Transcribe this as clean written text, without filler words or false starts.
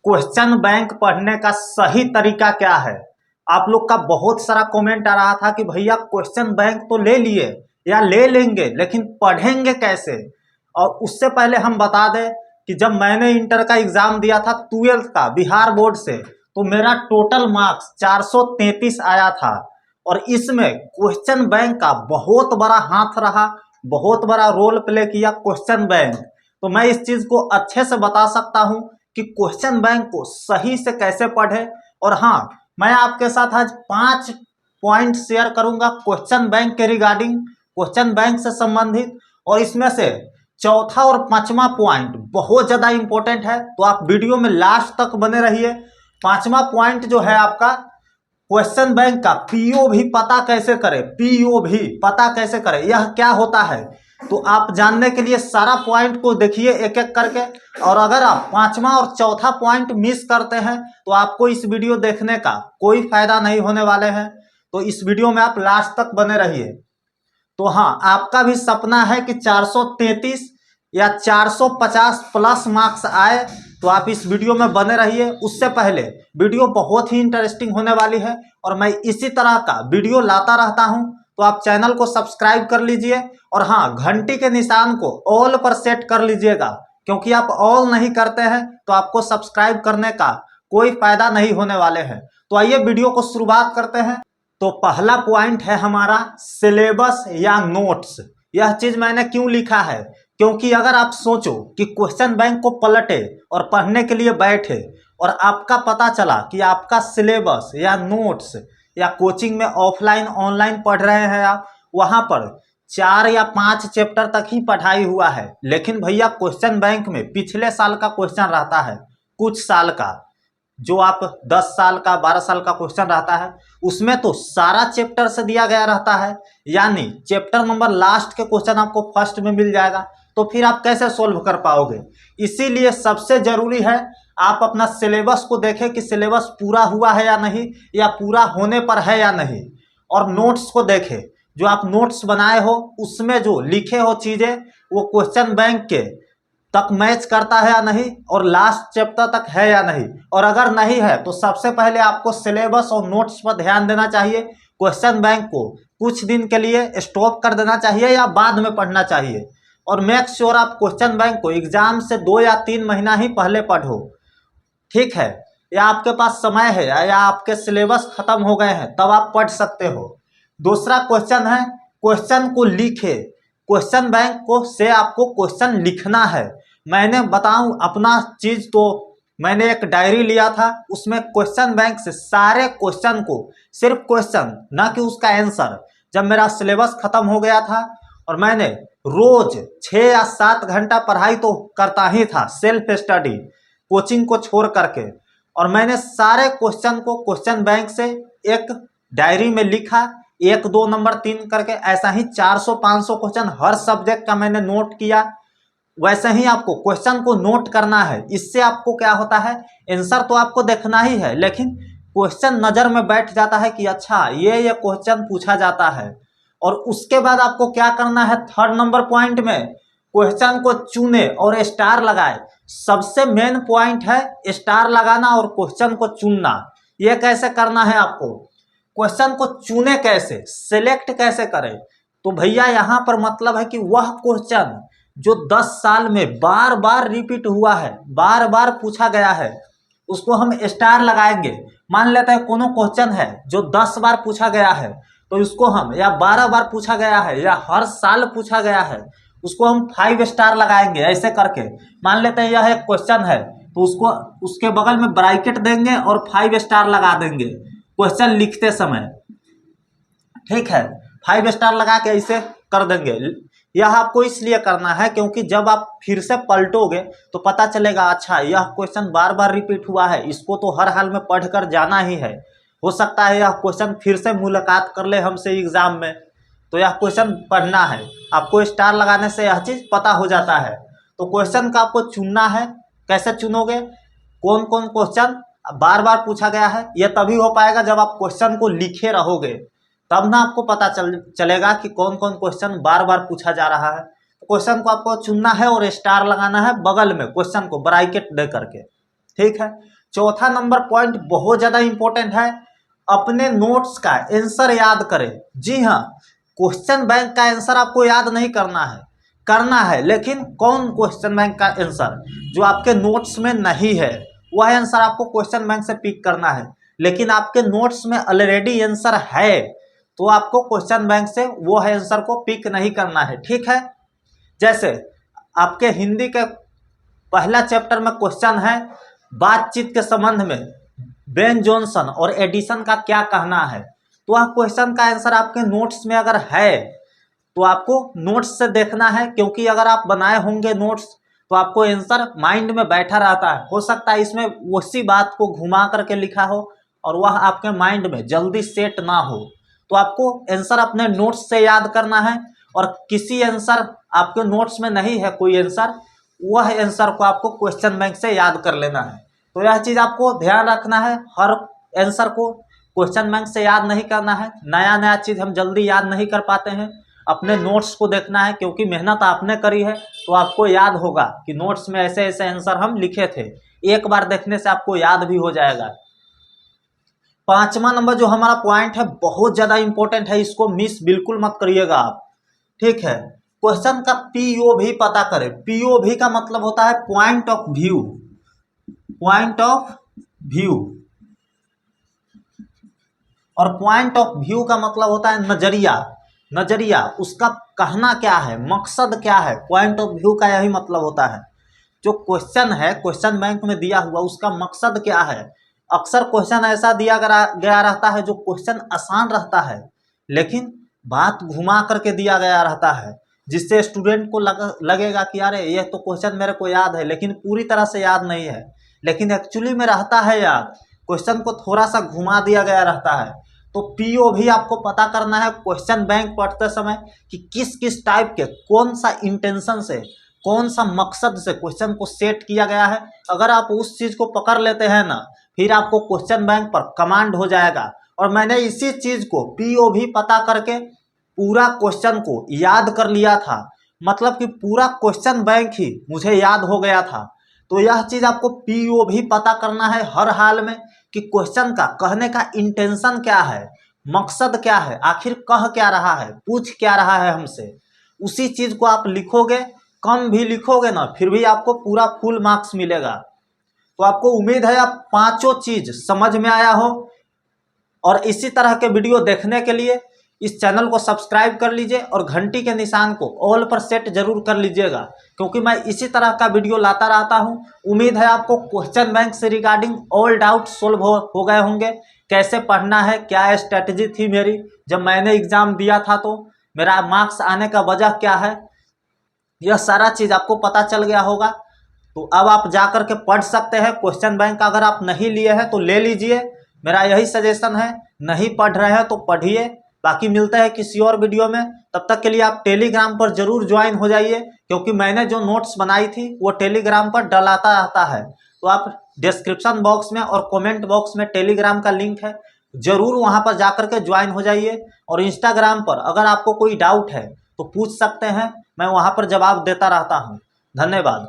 Question bank पढ़ने का सही तरीका क्या है। आप लोग का बहुत सारा कमेंट आ रहा था कि भैया क्वेश्चन बैंक तो ले लिए या ले लेंगे लेकिन पढ़ेंगे कैसे। और उससे पहले हम बता दें कि जब मैंने इंटर का एग्जाम दिया था 12th का बिहार बोर्ड से, तो मेरा टोटल मार्क्स 433 आया था। और इसमें क्वेश्चन बैंक का बहुत बड़ा हाथ रहा, बहुत बड़ा रोल प्ले किया क्वेश्चन बैंक। तो मैं इस चीज को अच्छे से बता सकता हूं कि क्वेश्चन बैंक को सही से कैसे पढ़े। और हाँ, मैं आपके साथ आज 5 पॉइंट शेयर करूंगा क्वेश्चन बैंक के रिगार्डिंग, क्वेश्चन बैंक से संबंधित। और इसमें से चौथा और पांचवा पॉइंट बहुत ज्यादा इंपॉर्टेंट है, तो आप वीडियो में लास्ट तक बने रहिए। पांचवा पॉइंट जो है आपका क्वेश्चन बैंक का पीओवी पता कैसे करें, पीओवी पता कैसे करें, यह क्या होता है, तो आप जानने के लिए सारा पॉइंट को देखिए एक एक करके। और अगर आप पांचवा और चौथा पॉइंट मिस करते हैं तो आपको इस वीडियो देखने का कोई फायदा नहीं होने वाले हैं। तो इस वीडियो में आप लास्ट तक बने रहिए। तो हाँ, आपका भी सपना है कि 433 या 450 प्लस मार्क्स आए, तो आप इस वीडियो में बने रहिए। उससे पहले वीडियो बहुत ही इंटरेस्टिंग होने वाली है और मैं इसी तरह का वीडियो लाता रहता हूं, तो आप चैनल को सब्सक्राइब कर लीजिए। और हाँ, घंटी के निशान को ऑल पर सेट कर लीजिएगा, क्योंकि आप ऑल नहीं करते हैं तो आपको सब्सक्राइब करने का कोई फायदा नहीं होने वाले हैं। तो आइए वीडियो को शुरुआत करते हैं। तो पहला पॉइंट है हमारा सिलेबस या नोट्स। यह चीज मैंने क्यों लिखा है, क्योंकि अगर आप सोचो कि क्वेश्चन बैंक को पलटे और पढ़ने के लिए बैठे और आपका पता चला कि आपका सिलेबस या नोट्स या कोचिंग में ऑफलाइन ऑनलाइन पढ़ रहे हैं आप, वहां पर 4 या 5 चैप्टर तक ही पढ़ाई हुआ है, लेकिन भैया क्वेश्चन बैंक में पिछले साल का क्वेश्चन रहता है, कुछ साल का, जो आप 10 साल का 12 साल का क्वेश्चन रहता है, उसमें तो सारा चैप्टर से दिया गया रहता है। यानी चैप्टर नंबर लास्ट के क्वेश्चन आपको फर्स्ट में मिल जाएगा, तो फिर आप कैसे सोल्व कर पाओगे। इसीलिए सबसे जरूरी है आप अपना सिलेबस को देखें कि सिलेबस पूरा हुआ है या नहीं, या पूरा होने पर है या नहीं। और नोट्स को देखें, जो आप नोट्स बनाए हो उसमें जो लिखे हो चीजें वो क्वेश्चन बैंक के तक मैच करता है या नहीं, और लास्ट चैप्टर तक है या नहीं। और अगर नहीं है तो सबसे पहले आपको सिलेबस और नोट्स पर ध्यान देना चाहिए। क्वेश्चन बैंक को कुछ दिन के लिए स्टॉप कर देना चाहिए या बाद में पढ़ना चाहिए। और मेक श्योर आप क्वेश्चन बैंक को एग्जाम से 2 या 3 महीना ही पहले पढ़ो, ठीक है। या आपके पास समय है या आपके सिलेबस खत्म हो गए हैं तब आप पढ़ सकते हो। दूसरा क्वेश्चन है क्वेश्चन को लिखे। क्वेश्चन बैंक को से आपको क्वेश्चन लिखना है। मैंने बताऊं अपना चीज, तो मैंने एक डायरी लिया था, उसमें क्वेश्चन बैंक से सारे क्वेश्चन को, सिर्फ क्वेश्चन ना कि उसका आंसर, जब मेरा सिलेबस खत्म हो गया था और मैंने रोज 6 या 7 घंटा पढ़ाई तो करता ही था, सेल्फ स्टडी कोचिंग को छोड़ करके, और मैंने सारे क्वेश्चन को क्वेश्चन बैंक से एक डायरी में लिखा, 1 2 नंबर 3 करके, ऐसा ही 400-500 क्वेश्चन हर सब्जेक्ट का मैंने नोट किया। वैसे ही आपको क्वेश्चन को नोट करना है। इससे आपको क्या होता है, आंसर तो आपको देखना ही है, लेकिन क्वेश्चन नजर में बैठ जाता है कि अच्छा ये क्वेश्चन पूछा जाता है। और उसके बाद आपको क्या करना है, 3rd नंबर पॉइंट में क्वेश्चन को चुने और स्टार लगाए। सबसे मेन पॉइंट है स्टार लगाना और क्वेश्चन को चुनना। ये कैसे करना है आपको, क्वेश्चन को चुने कैसे, सिलेक्ट कैसे करें, तो भैया यहाँ पर मतलब है कि वह क्वेश्चन जो 10 साल में बार बार रिपीट हुआ है, बार बार पूछा गया है, उसको हम स्टार लगाएंगे। मान लेते हैं कोनो क्वेश्चन है जो 10 बार पूछा गया है, तो इसको हम, या 12 बार पूछा गया है, या हर साल पूछा गया है, उसको हम 5 स्टार लगाएंगे। ऐसे करके मान लेते हैं यह एक क्वेश्चन है, तो उसको उसके बगल में ब्रैकेट देंगे और 5 स्टार लगा देंगे क्वेश्चन लिखते समय, ठीक है। 5 स्टार लगा के ऐसे कर देंगे। यह आपको इसलिए करना है क्योंकि जब आप फिर से पलटोगे तो पता चलेगा अच्छा यह क्वेश्चन बार बार रिपीट हुआ है, इसको तो हर हाल में पढ़कर जाना ही है। हो सकता है यह क्वेश्चन फिर से मुलाकात कर ले हमसे एग्जाम में, तो यह क्वेश्चन पढ़ना है। आपको स्टार लगाने से यह चीज पता हो जाता है। तो क्वेश्चन का आपको चुनना है। कैसे चुनोगे, कौन कौन क्वेश्चन बार बार पूछा गया है, यह तभी हो पाएगा जब आप क्वेश्चन को लिखे रहोगे, तब ना आपको पता चलेगा कि कौन कौन क्वेश्चन बार बार पूछा जा रहा है। तो क्वेश्चन को आपको चुनना है और स्टार लगाना है बगल में क्वेश्चन को ब्रैकेट दे करके, ठीक है। चौथा नंबर पॉइंट बहुत ज्यादा इंपॉर्टेंट है, अपने नोट्स का आंसर याद करें। जी हाँ, क्वेश्चन बैंक का आंसर आपको याद नहीं करना है, लेकिन कौन क्वेश्चन बैंक का आंसर जो आपके नोट्स में नहीं है वह आंसर आपको क्वेश्चन बैंक से पिक करना है। लेकिन आपके नोट्स में ऑलरेडी आंसर है तो आपको क्वेश्चन बैंक से वो आंसर को पिक नहीं करना है, ठीक है। जैसे आपके हिंदी के पहला चैप्टर में क्वेश्चन है, बातचीत के संबंध में बेन जॉनसन और एडिसन का क्या कहना है, तो वह क्वेश्चन का आंसर आपके नोट्स में अगर है तो आपको नोट्स से देखना है, क्योंकि अगर आप बनाए होंगे नोट्स तो आपको आंसर माइंड में बैठा रहता है। हो सकता है इसमें उसी बात को घुमा करके लिखा हो और वह आपके माइंड में जल्दी सेट ना हो, तो आपको आंसर अपने नोट्स से याद करना है। और किसी आंसर आपके नोट्स में नहीं है कोई आंसर, वह आंसर को आपको क्वेश्चन बैंक से याद कर लेना है। तो यह चीज़ आपको ध्यान रखना है, हर आंसर को क्वेश्चन बैंक से याद नहीं करना है। नया नया चीज़ हम जल्दी याद नहीं कर पाते हैं, अपने नोट्स को देखना है, क्योंकि मेहनत आपने करी है तो आपको याद होगा कि नोट्स में ऐसे ऐसे आंसर हम लिखे थे। एक बार देखने से आपको याद भी हो जाएगा। पांचवा नंबर जो हमारा पॉइंट है बहुत ज़्यादा इंपॉर्टेंट है, इसको मिस बिल्कुल मत करिएगा आप, ठीक है। क्वेश्चन का पीओवी पता करें। पीओवी का मतलब होता है point of view, point of view, और पॉइंट ऑफ व्यू का मतलब होता है नजरिया। नजरिया, उसका कहना क्या है, मकसद क्या है, पॉइंट ऑफ व्यू का यही मतलब होता है। जो क्वेश्चन है क्वेश्चन बैंक में दिया हुआ उसका मकसद क्या है। अक्सर क्वेश्चन ऐसा दिया गया रहता है जो क्वेश्चन आसान रहता है लेकिन बात घुमा करके दिया गया रहता है, जिससे स्टूडेंट को लगेगा कि अरे ये तो क्वेश्चन मेरे को याद है लेकिन पूरी तरह से याद नहीं है, लेकिन एक्चुअली में रहता है याद, क्वेश्चन को थोड़ा सा घुमा दिया गया रहता है। तो पीओ भी आपको पता करना है क्वेश्चन बैंक पढ़ते समय कि किस किस टाइप के, कौन सा इंटेंशन से, कौन सा मकसद से क्वेश्चन को सेट किया गया है। अगर आप उस चीज को पकड़ लेते हैं ना, फिर आपको क्वेश्चन बैंक पर कमांड हो जाएगा। और मैंने इसी चीज को पीओ भी पता करके पूरा क्वेश्चन को याद कर लिया था, मतलब कि पूरा क्वेश्चन बैंक ही मुझे याद हो गया था। तो यह चीज आपको पीओ भी पता करना है हर हाल में कि क्वेश्चन का कहने का इंटेंशन क्या है, मकसद क्या है, आखिर कह क्या रहा है, पूछ क्या रहा है हमसे। उसी चीज को आप लिखोगे, कम भी लिखोगे ना फिर भी आपको पूरा फुल मार्क्स मिलेगा। तो आपको उम्मीद है आप पांचों चीज समझ में आया हो, और इसी तरह के वीडियो देखने के लिए इस चैनल को सब्सक्राइब कर लीजिए और घंटी के निशान को ऑल पर सेट जरूर कर लीजिएगा, क्योंकि मैं इसी तरह का वीडियो लाता रहता हूं। उम्मीद है आपको क्वेश्चन बैंक से रिगार्डिंग ऑल डाउट सोल्व हो गए होंगे, कैसे पढ़ना है, क्या स्ट्रेटजी थी मेरी जब मैंने एग्जाम दिया था, तो मेरा मार्क्स आने का वजह क्या है, यह सारा चीज आपको पता चल गया होगा। तो अब आप जा करके पढ़ सकते हैं क्वेश्चन बैंक। अगर आप नहीं लिए हैं तो ले लीजिए, मेरा यही सजेशन है। नहीं पढ़ रहे हैं तो पढ़िए। बाकी मिलते हैं किसी और वीडियो में, तब तक के लिए आप टेलीग्राम पर जरूर ज्वाइन हो जाइए, क्योंकि मैंने जो नोट्स बनाई थी वो टेलीग्राम पर डलाता रहता है। तो आप डिस्क्रिप्शन बॉक्स में और कमेंट बॉक्स में टेलीग्राम का लिंक है, जरूर वहां पर जाकर के ज्वाइन हो जाइए। और इंस्टाग्राम पर अगर आपको कोई डाउट है तो पूछ सकते हैं, मैं वहां पर जवाब देता रहता हूँ। धन्यवाद।